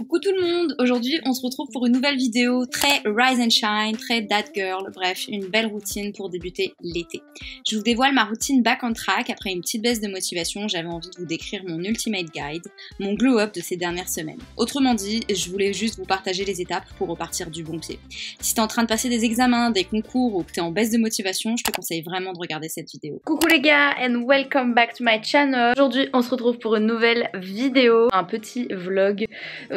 Coucou tout le monde, aujourd'hui on se retrouve pour une nouvelle vidéo très rise and shine, très that girl, bref une belle routine pour débuter l'été. Je vous dévoile ma routine back on track après une petite baisse de motivation, j'avais envie de vous décrire mon ultimate guide, mon glow up de ces dernières semaines. Autrement dit, je voulais juste vous partager les étapes pour repartir du bon pied. Si t'es en train de passer des examens, des concours ou que t'es en baisse de motivation, je te conseille vraiment de regarder cette vidéo. Coucou les gars and welcome back to my channel. Aujourd'hui on se retrouve pour une nouvelle vidéo, un petit vlog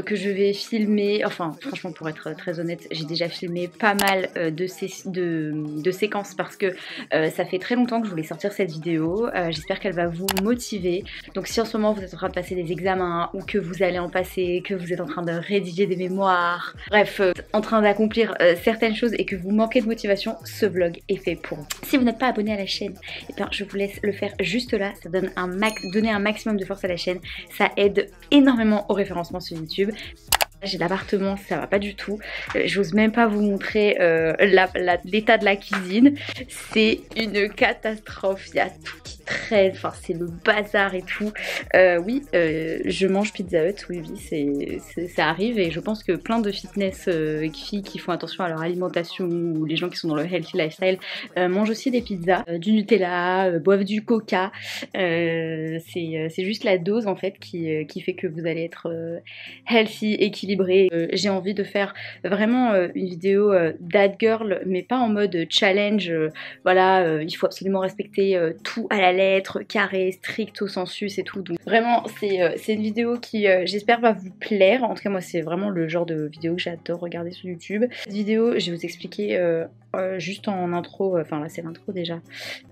que je vais filmer, enfin franchement pour être très honnête j'ai déjà filmé pas mal de séquences parce que ça fait très longtemps que je voulais sortir cette vidéo, j'espère qu'elle va vous motiver. Donc si en ce moment vous êtes en train de passer des examens ou que vous allez en passer, que vous êtes en train de rédiger des mémoires, bref en train d'accomplir certaines choses et que vous manquez de motivation, ce vlog est fait pour vous. Si vous n'êtes pas abonné à la chaîne, eh bien, je vous laisse le faire juste là, ça donne donner un maximum de force à la chaîne, ça aide énormément au référencement sur YouTube. J'ai l'appartement, ça va pas du tout. J'ose même pas vous montrer l'état de la cuisine. C'est une catastrophe. Il y a tout qui traîne. Enfin, c'est le bazar et tout. Oui, je mange Pizza Hut. Oui, ça arrive. Et je pense que plein de fitness filles qui font attention à leur alimentation ou les gens qui sont dans le healthy lifestyle mangent aussi des pizzas, du Nutella, boivent du Coca. C'est juste la dose en fait qui fait que vous allez être healthy, équilibré. J'ai envie de faire vraiment une vidéo that girl mais pas en mode challenge, voilà il faut absolument respecter tout à la lettre, carré, stricto sensus et tout. Donc vraiment c'est une vidéo qui j'espère va vous plaire. En tout cas moi c'est vraiment le genre de vidéo que j'adore regarder sur YouTube. Cette vidéo je vais vous expliquer juste en intro, enfin là c'est l'intro déjà,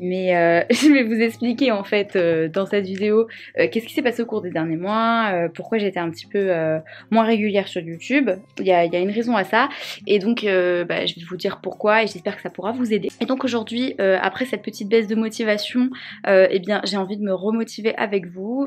mais je vais vous expliquer en fait dans cette vidéo qu'est-ce qui s'est passé au cours des derniers mois, pourquoi j'étais un petit peu moins régulière sur YouTube. Il y a une raison à ça et donc je vais vous dire pourquoi et j'espère que ça pourra vous aider. Et donc aujourd'hui après cette petite baisse de motivation, eh bien j'ai envie de me remotiver avec vous.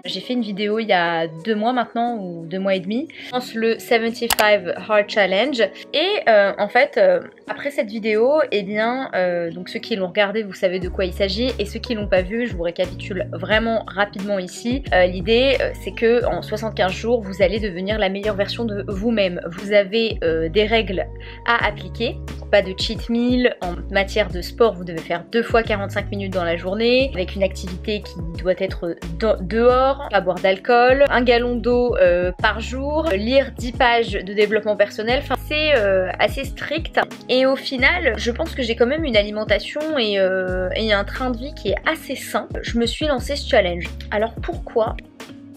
J'ai fait une vidéo il y a 2 mois maintenant ou 2 mois et demi, je pense le 75 Hard Challenge et en fait après cette vidéo et bien donc ceux qui l'ont regardé vous savez de quoi il s'agit et ceux qui l'ont pas vu je vous récapitule vraiment rapidement ici. L'idée c'est que en 75 jours vous allez devenir la meilleure version de vous-même. Vous avez des règles à appliquer, pas de cheat meal. En matière de sport vous devez faire 2 fois 45 minutes dans la journée avec une activité qui doit être dehors, pas boire d'alcool, 1 gallon d'eau par jour, lire 10 pages de développement personnel. Enfin, c'est assez strict et au final je pense que j'ai quand même une alimentation et un train de vie qui est assez sain. Je me suis lancé ce challenge. Alors pourquoi?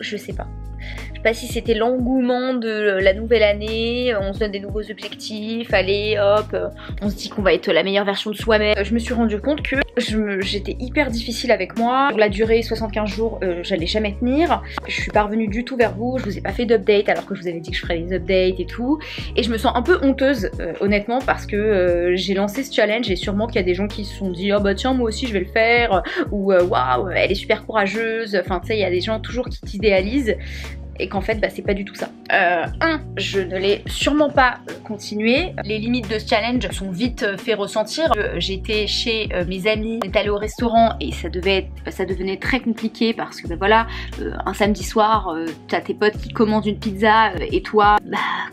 Je sais pas. Je sais pas si c'était l'engouement de la nouvelle année, on se donne des nouveaux objectifs, allez hop, on se dit qu'on va être la meilleure version de soi-même. Je me suis rendu compte que j'étais hyper difficile avec moi. Pour la durée 75 jours, j'allais jamais tenir. Je suis pas revenue du tout vers vous, je vous ai pas fait d'update alors que je vous avais dit que je ferais des updates et tout. Et je me sens un peu honteuse honnêtement parce que j'ai lancé ce challenge et sûrement qu'il y a des gens qui se sont dit oh bah tiens moi aussi je vais le faire ou waouh elle est super courageuse. Enfin tu sais il y a des gens toujours qui t'idéalisent. Et qu'en fait c'est pas du tout ça. Je ne l'ai sûrement pas continué. Les limites de ce challenge sont vite fait ressentir. J'étais chez mes amis, on est allé au restaurant et ça devenait très compliqué parce que voilà, un samedi soir t'as tes potes qui commandent une pizza et toi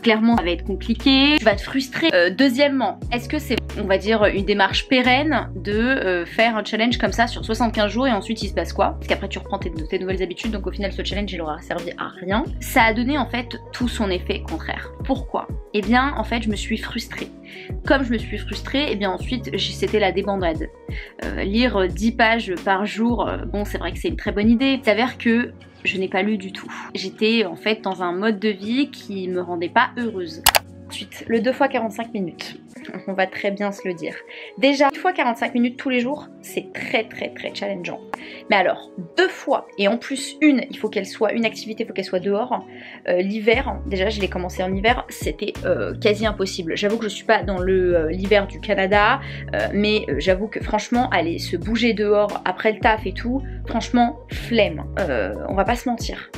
clairement ça va être compliqué, tu vas te frustrer. Deuxièmement, est-ce que c'est on va dire une démarche pérenne de faire un challenge comme ça sur 75 jours et ensuite il se passe quoi? Parce qu'après tu reprends tes nouvelles habitudes donc au final ce challenge il aura servi à rien. Ça a donné en fait tout son effet contraire. Pourquoi? Eh bien en fait je me suis frustrée. Comme je me suis frustrée, et bien ensuite c'était la débandade. Lire 10 pages par jour, bon c'est vrai que c'est une très bonne idée. Il s'avère que je n'ai pas lu du tout. J'étais en fait dans un mode de vie qui me rendait pas heureuse. Ensuite, le 2 fois 45 minutes. On va très bien se le dire. Déjà, 2 fois 45 minutes tous les jours, c'est très challengeant. Mais alors, 2 fois, et en plus une, il faut qu'elle soit une activité, il faut qu'elle soit dehors. L'hiver, déjà je l'ai commencé en hiver, c'était quasi impossible. J'avoue que je suis pas dans l'hiver du Canada, mais j'avoue que franchement, aller se bouger dehors après le taf et tout, franchement, flemme. On va pas se mentir.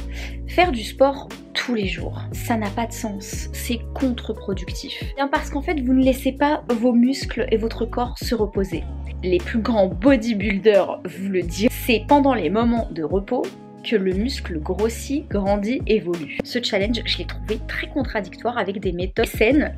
Faire du sport tous les jours, ça n'a pas de sens, c'est contre-productif. Bien parce qu'en fait vous ne laissez pas vos muscles et votre corps se reposer. Les plus grands bodybuilders vous le disent, c'est pendant les moments de repos que le muscle grossit, grandit, évolue. Ce challenge, je l'ai trouvé très contradictoire avec des méthodes saines.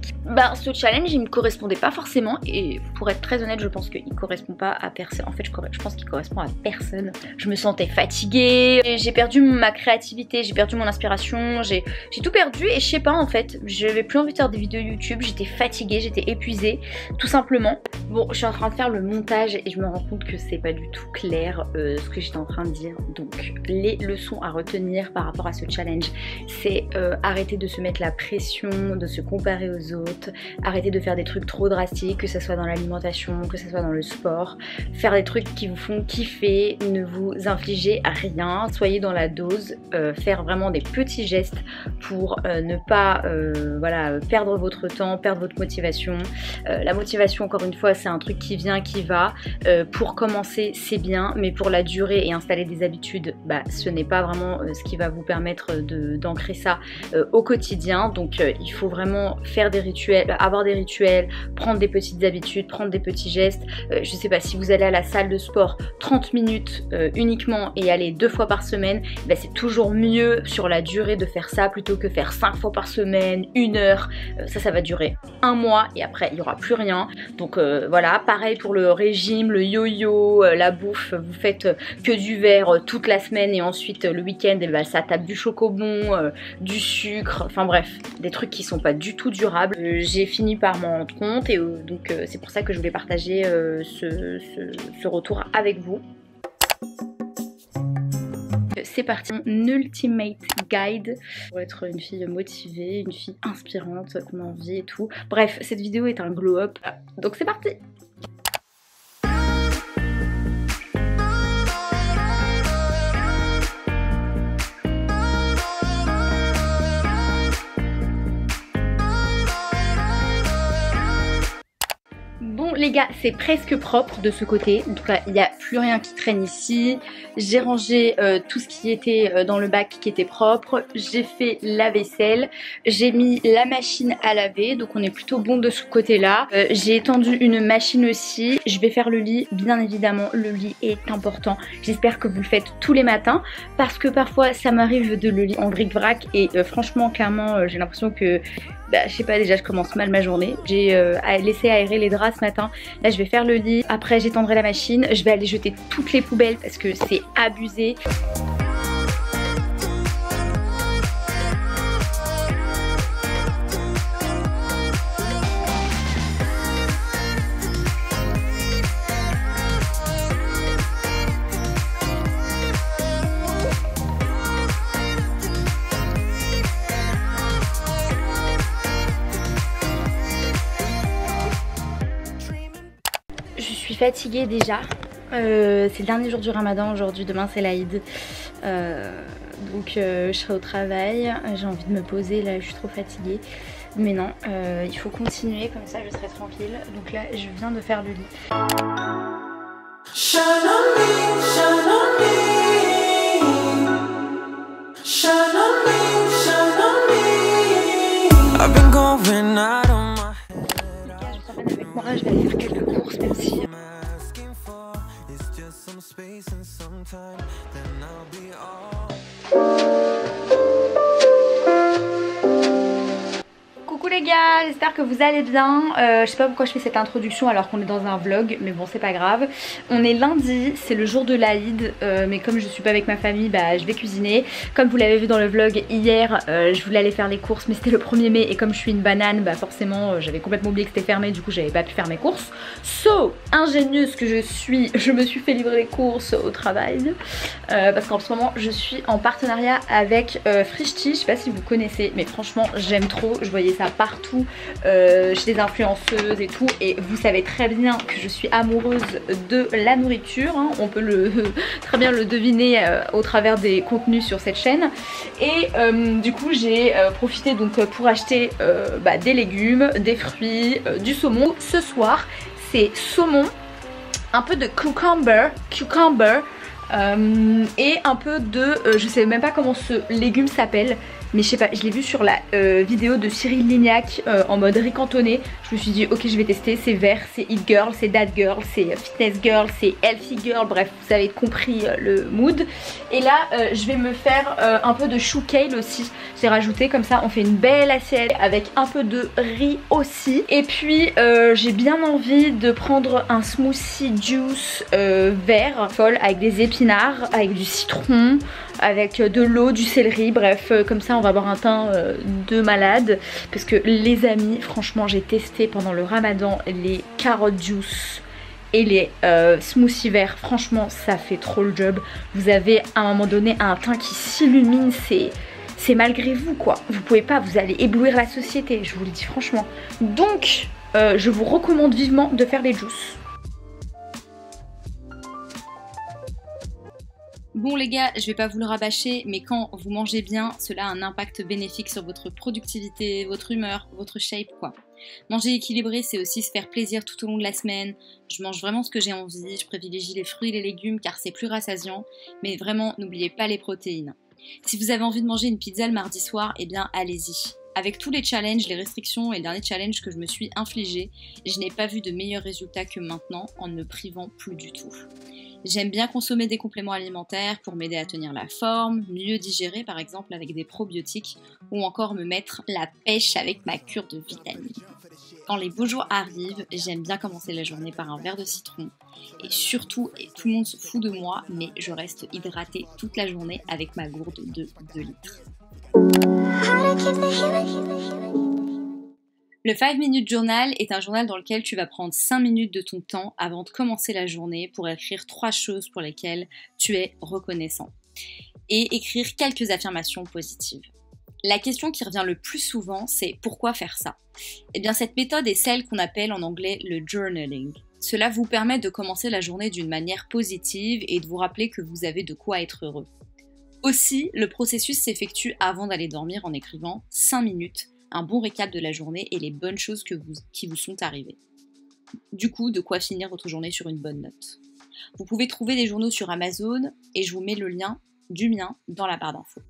Ce challenge, il me correspondait pas forcément et pour être très honnête, je pense qu'il correspond pas à personne. En fait, je pense qu'il correspond à personne. Je me sentais fatiguée, j'ai perdu ma créativité, j'ai perdu mon inspiration, j'ai tout perdu et je sais pas en fait, j'avais plus envie de faire des vidéos YouTube, j'étais fatiguée, j'étais épuisée, tout simplement. Bon, je suis en train de faire le montage et je me rends compte que c'est pas du tout clair ce que j'étais en train de dire. Donc, les leçons à retenir par rapport à ce challenge, c'est arrêter de se mettre la pression, de se comparer aux autres, arrêter de faire des trucs trop drastiques, que ce soit dans l'alimentation, que ce soit dans le sport, faire des trucs qui vous font kiffer, ne vous infligez rien, soyez dans la dose, faire vraiment des petits gestes pour ne pas voilà, perdre votre temps, perdre votre motivation. La motivation, encore une fois, c'est un truc qui vient, qui va. Pour commencer, c'est bien, mais pour la durée et installer des habitudes, ce n'est pas vraiment ce qui va vous permettre d'ancrer ça au quotidien. Donc il faut vraiment faire des rituels, avoir des rituels, prendre des petites habitudes, prendre des petits gestes. Je sais pas, si vous allez à la salle de sport 30 minutes uniquement et aller 2 fois par semaine, c'est toujours mieux sur la durée de faire ça plutôt que faire 5 fois par semaine, 1 heure. Ça va durer 1 mois et après il n'y aura plus rien. Donc voilà, pareil pour le régime, le yo-yo, la bouffe, vous faites que du verre toute la semaine et ensuite le week-end ça tape du chocobon, du sucre, enfin bref, des trucs qui sont pas du tout durables. J'ai fini par m'en rendre compte et donc c'est pour ça que je voulais partager ce retour avec vous. C'est parti, mon ultimate guide pour être une fille motivée, une fille inspirante, qu'on a envie et tout. Bref, cette vidéo est un glow-up, donc c'est parti. Bon les gars, c'est presque propre de ce côté, en tout cas il n'y a plus rien qui traîne ici. J'ai rangé tout ce qui était dans le bac qui était propre, j'ai fait la vaisselle, j'ai mis la machine à laver, donc on est plutôt bon de ce côté là. J'ai étendu une machine aussi, je vais faire le lit, bien évidemment le lit est important. J'espère que vous le faites tous les matins parce que parfois ça m'arrive de le lit en bric-brac et franchement clairement j'ai l'impression que je sais pas, déjà je commence mal ma journée. J'ai laissé aérer les draps ce matin. Là je vais faire le lit, après j'étendrai la machine, je vais aller jeter toutes les poubelles parce que c'est abusé. Je suis fatiguée déjà, c'est le dernier jour du ramadan aujourd'hui, demain c'est l'Aïd, donc je serai au travail, j'ai envie de me poser, là je suis trop fatiguée, mais non, il faut continuer, comme ça je serai tranquille, donc là je viens de faire le lit. Shine on me, shine on me, shine on me, shine on me. I've been going out on my head. Les gars, je vous emmène avec moi, je vais aller faire quelques courses même si... Coucou les gars, j'espère que vous allez bien. Je sais pas pourquoi je fais cette introduction alors qu'on est dans un vlog, mais bon c'est pas grave. On est lundi, c'est le jour de l'Aïd, mais comme je suis pas avec ma famille, je vais cuisiner. Comme vous l'avez vu dans le vlog hier, je voulais aller faire les courses, mais c'était le 1er mai et comme je suis une banane, forcément j'avais complètement oublié que c'était fermé, du coup j'avais pas pu faire mes courses. So, ingénieuse que je suis, je me suis fait livrer les courses au travail, parce qu'en ce moment je suis en partenariat avec Frischti, je sais pas si vous connaissez, mais franchement j'aime trop, je voyais ça partout chez des influenceuses et tout, et vous savez très bien que je suis amoureuse de la nourriture, hein. On peut très bien le deviner au travers des contenus sur cette chaîne, et du coup j'ai profité donc pour acheter des légumes, des fruits, du saumon. Ce soir c'est saumon, un peu de cucumber, et un peu de, je sais même pas comment ce légume s'appelle, mais je sais pas, je l'ai vu sur la vidéo de Cyril Lignac en mode riz cantonné. Je me suis dit ok, je vais tester, c'est vert, c'est It Girl, c'est That Girl, c'est Fitness Girl, c'est Healthy Girl, bref vous avez compris le mood. Et là je vais me faire un peu de chou kale aussi, j'ai rajouté, comme ça on fait une belle assiette avec un peu de riz aussi. Et puis j'ai bien envie de prendre un smoothie juice vert folle avec des épinards, avec du citron, avec de l'eau, du céleri, bref comme ça on va avoir un teint de malade. Parce que les amis, franchement j'ai testé pendant le ramadan les carottes juice et les smoothies verts, franchement ça fait trop le job. Vous avez à un moment donné un teint qui s'illumine, c'est malgré vous quoi. Vous pouvez pas, vous allez éblouir la société, je vous le dis franchement. Donc je vous recommande vivement de faire les juices. Bon les gars, je vais pas vous le rabâcher, mais quand vous mangez bien, cela a un impact bénéfique sur votre productivité, votre humeur, votre shape quoi. Manger équilibré, c'est aussi se faire plaisir tout au long de la semaine. Je mange vraiment ce que j'ai envie, je privilégie les fruits et les légumes car c'est plus rassasiant, mais vraiment n'oubliez pas les protéines. Si vous avez envie de manger une pizza le mardi soir, eh bien allez-y. Avec tous les challenges, les restrictions et le dernier challenge que je me suis infligé, je n'ai pas vu de meilleurs résultats que maintenant en ne me privant plus du tout. J'aime bien consommer des compléments alimentaires pour m'aider à tenir la forme, mieux digérer par exemple avec des probiotiques ou encore me mettre la pêche avec ma cure de vitamines. Quand les beaux jours arrivent, j'aime bien commencer la journée par un verre de citron et surtout, et tout le monde se fout de moi, mais je reste hydratée toute la journée avec ma gourde de 2 litres. Le 5 Minute Journal est un journal dans lequel tu vas prendre 5 minutes de ton temps avant de commencer la journée pour écrire 3 choses pour lesquelles tu es reconnaissant et écrire quelques affirmations positives. La question qui revient le plus souvent, c'est pourquoi faire ça ? Eh bien, cette méthode est celle qu'on appelle en anglais le journaling. Cela vous permet de commencer la journée d'une manière positive et de vous rappeler que vous avez de quoi être heureux. Aussi, le processus s'effectue avant d'aller dormir en écrivant 5 minutes, un bon récap de la journée et les bonnes choses qui vous sont arrivées. Du coup, de quoi finir votre journée sur une bonne note. Vous pouvez trouver des journaux sur Amazon et je vous mets le lien du mien dans la barre d'infos.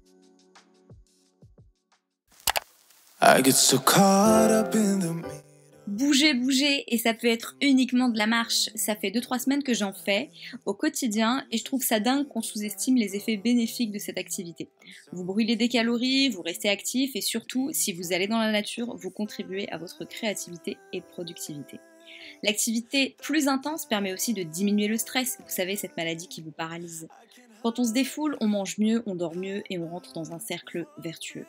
Bouger, et ça peut être uniquement de la marche. Ça fait 2-3 semaines que j'en fais au quotidien et je trouve ça dingue qu'on sous-estime les effets bénéfiques de cette activité. Vous brûlez des calories, vous restez actif et surtout, si vous allez dans la nature, vous contribuez à votre créativité et productivité. L'activité plus intense permet aussi de diminuer le stress, vous savez, cette maladie qui vous paralyse. Quand on se défoule, on mange mieux, on dort mieux et on rentre dans un cercle vertueux.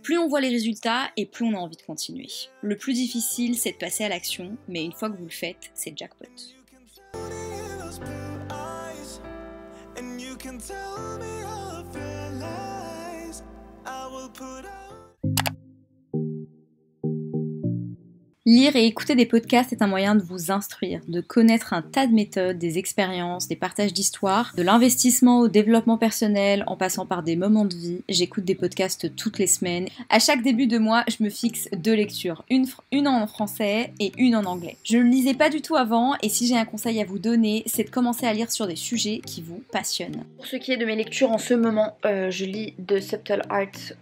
Plus on voit les résultats et plus on a envie de continuer. Le plus difficile, c'est de passer à l'action, mais une fois que vous le faites, c'est jackpot. Lire et écouter des podcasts est un moyen de vous instruire, de connaître un tas de méthodes, des expériences, des partages d'histoires, de l'investissement au développement personnel en passant par des moments de vie. J'écoute des podcasts toutes les semaines. À chaque début de mois, je me fixe 2 lectures, une en français et une en anglais. Je ne lisais pas du tout avant et si j'ai un conseil à vous donner, c'est de commencer à lire sur des sujets qui vous passionnent. Pour ce qui est de mes lectures en ce moment, je lis The Subtle Art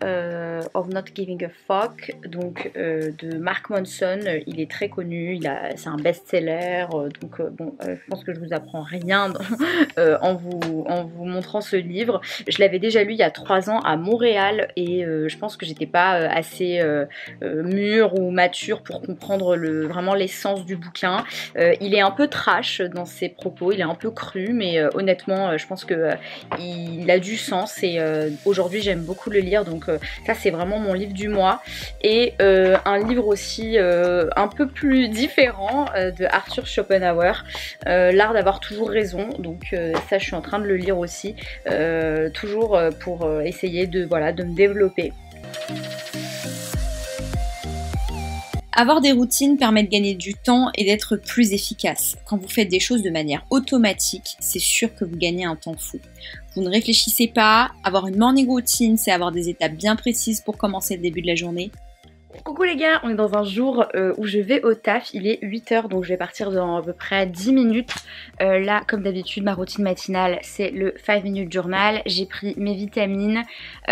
of Not Giving a Fuck, donc de Mark Manson. Il est très connu, c'est un best-seller, donc je pense que je vous apprends rien en vous montrant ce livre. Je l'avais déjà lu il y a 3 ans à Montréal et je pense que j'étais pas assez mûre ou mature pour comprendre vraiment l'essence du bouquin. Il est un peu trash dans ses propos, il est un peu cru, mais honnêtement, je pense que il a du sens et aujourd'hui j'aime beaucoup le lire, donc ça c'est vraiment mon livre du mois. Et un livre aussi un peu plus différent de Arthur Schopenhauer, L'art d'avoir toujours raison, donc ça je suis en train de le lire aussi, toujours pour essayer de me développer. Avoir des routines permet de gagner du temps et d'être plus efficace. Quand vous faites des choses de manière automatique, c'est sûr que vous gagnez un temps fou. Vous ne réfléchissez pas, avoir une morning routine, c'est avoir des étapes bien précises pour commencer le début de la journée. Coucou les gars, on est dans un jour où je vais au taf, il est 8 h donc je vais partir dans à peu près 10 minutes. Là comme d'habitude ma routine matinale c'est le 5 minute journal, j'ai pris mes vitamines,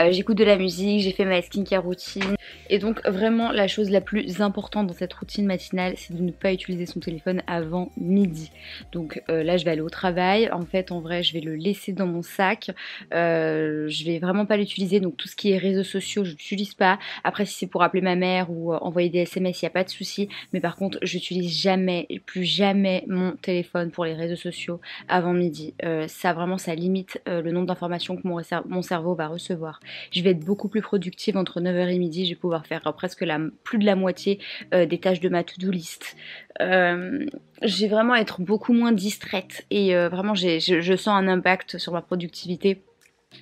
j'écoute de la musique, j'ai fait ma skincare routine. Et donc vraiment la chose la plus importante dans cette routine matinale c'est de ne pas utiliser son téléphone avant midi. Donc là je vais aller au travail, en fait en vrai je vais le laisser dans mon sac, je vais vraiment pas l'utiliser, donc tout ce qui est réseaux sociaux je l'utilise pas. Après si c'est pour appeler ma mère ou envoyer des SMS, il n'y a pas de souci, mais par contre j'utilise jamais, plus jamais mon téléphone pour les réseaux sociaux avant midi. Ça vraiment ça limite le nombre d'informations que mon cerveau va recevoir. Je vais être beaucoup plus productive entre 9 h et midi, je vais pouvoir faire presque plus de la moitié des tâches de ma to-do list. Je vais vraiment être beaucoup moins distraite et vraiment je sens un impact sur ma productivité.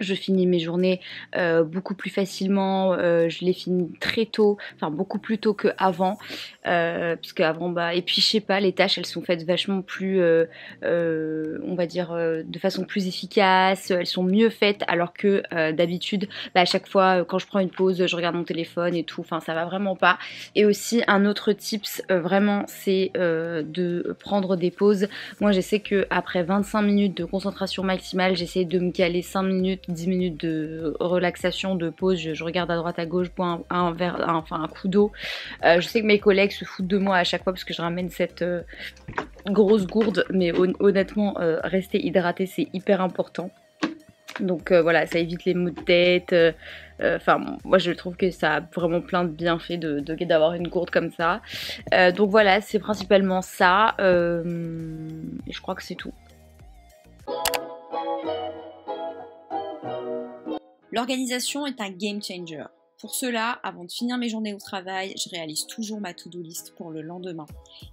Je finis mes journées beaucoup plus facilement, je les finis très tôt, enfin beaucoup plus tôt qu'avant, puisque avant et puis je sais pas, les tâches elles sont faites vachement plus, on va dire de façon plus efficace, elles sont mieux faites alors que d'habitude à chaque fois quand je prends une pause je regarde mon téléphone et tout, enfin ça va vraiment pas. Et aussi un autre tips vraiment c'est de prendre des pauses. Moi je sais que après 25 minutes de concentration maximale j'essaie de me caler 5 minutes 10 minutes de relaxation, de pause, je regarde à droite à gauche, bois un coup d'eau. Je sais que mes collègues se foutent de moi à chaque fois parce que je ramène cette grosse gourde, mais honnêtement rester hydraté c'est hyper important. Donc voilà, ça évite les maux de tête. Enfin, moi je trouve que ça a vraiment plein de bienfaits d'avoir une gourde comme ça. Donc voilà, c'est principalement ça. Et je crois que c'est tout. L'organisation est un game changer. Pour cela, avant de finir mes journées au travail, je réalise toujours ma to-do list pour le lendemain.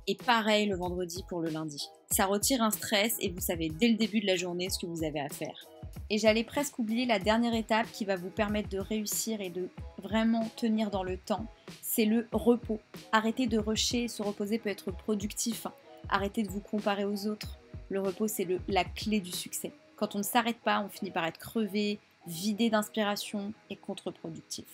Et pareil le vendredi pour le lundi. Ça retire un stress et vous savez dès le début de la journée ce que vous avez à faire. Et j'allais presque oublier la dernière étape qui va vous permettre de réussir et de vraiment tenir dans le temps. C'est le repos. Arrêtez de rusher, se reposer peut être productif. Arrêtez de vous comparer aux autres. Le repos c'est la clé du succès. Quand on ne s'arrête pas, on finit par être crevé, vidé d'inspiration et contre-productif.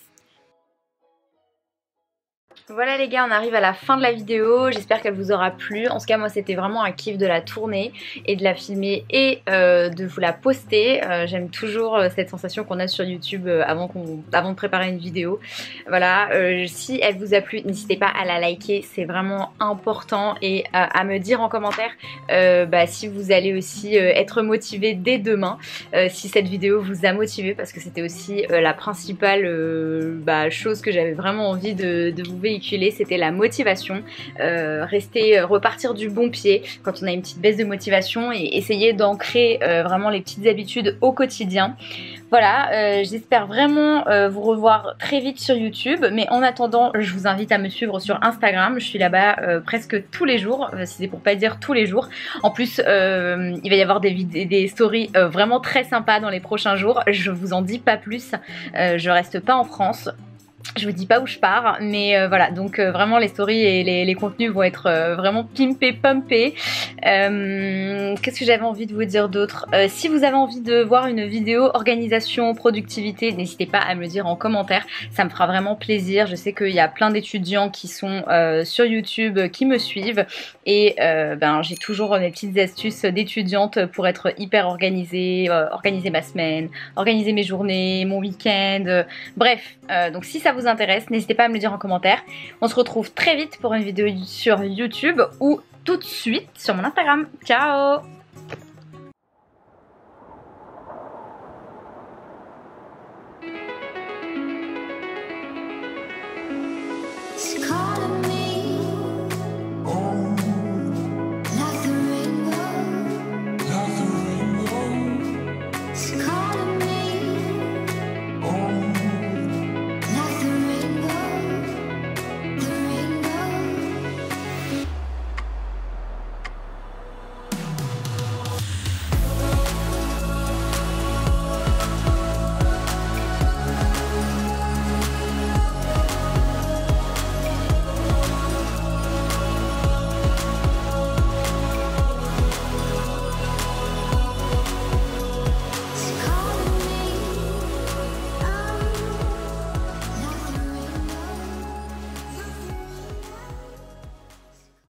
Voilà les gars, on arrive à la fin de la vidéo, j'espère qu'elle vous aura plu. En tout cas moi c'était vraiment un kiff de la tourner et de la filmer et de vous la poster. J'aime toujours cette sensation qu'on a sur YouTube avant de préparer une vidéo. Voilà, si elle vous a plu, n'hésitez pas à la liker, c'est vraiment important, et à me dire en commentaire si vous allez aussi être motivé dès demain, si cette vidéo vous a motivé, parce que c'était aussi la principale chose que j'avais vraiment envie de vous véhiculer, c'était la motivation. Repartir du bon pied quand on a une petite baisse de motivation et essayer d'ancrer vraiment les petites habitudes au quotidien. Voilà, j'espère vraiment vous revoir très vite sur YouTube, mais en attendant je vous invite à me suivre sur Instagram, je suis là-bas presque tous les jours, si c'est pour pas dire tous les jours. En plus il va y avoir des stories vraiment très sympas dans les prochains jours, je vous en dis pas plus, je reste pas en France. Je vous dis pas où je pars, mais voilà, donc vraiment les stories et les contenus vont être vraiment pimpés, pumpés. Qu'est-ce que j'avais envie de vous dire d'autre? Si vous avez envie de voir une vidéo organisation, productivité, n'hésitez pas à me le dire en commentaire, ça me fera vraiment plaisir. Je sais qu'il y a plein d'étudiants qui sont sur YouTube qui me suivent, et j'ai toujours mes petites astuces d'étudiante pour être hyper organisée, organiser ma semaine, organiser mes journées, mon week-end, bref, donc si ça vous intéresse, n'hésitez pas à me le dire en commentaire. On se retrouve très vite pour une vidéo sur YouTube ou tout de suite sur mon Instagram. Ciao!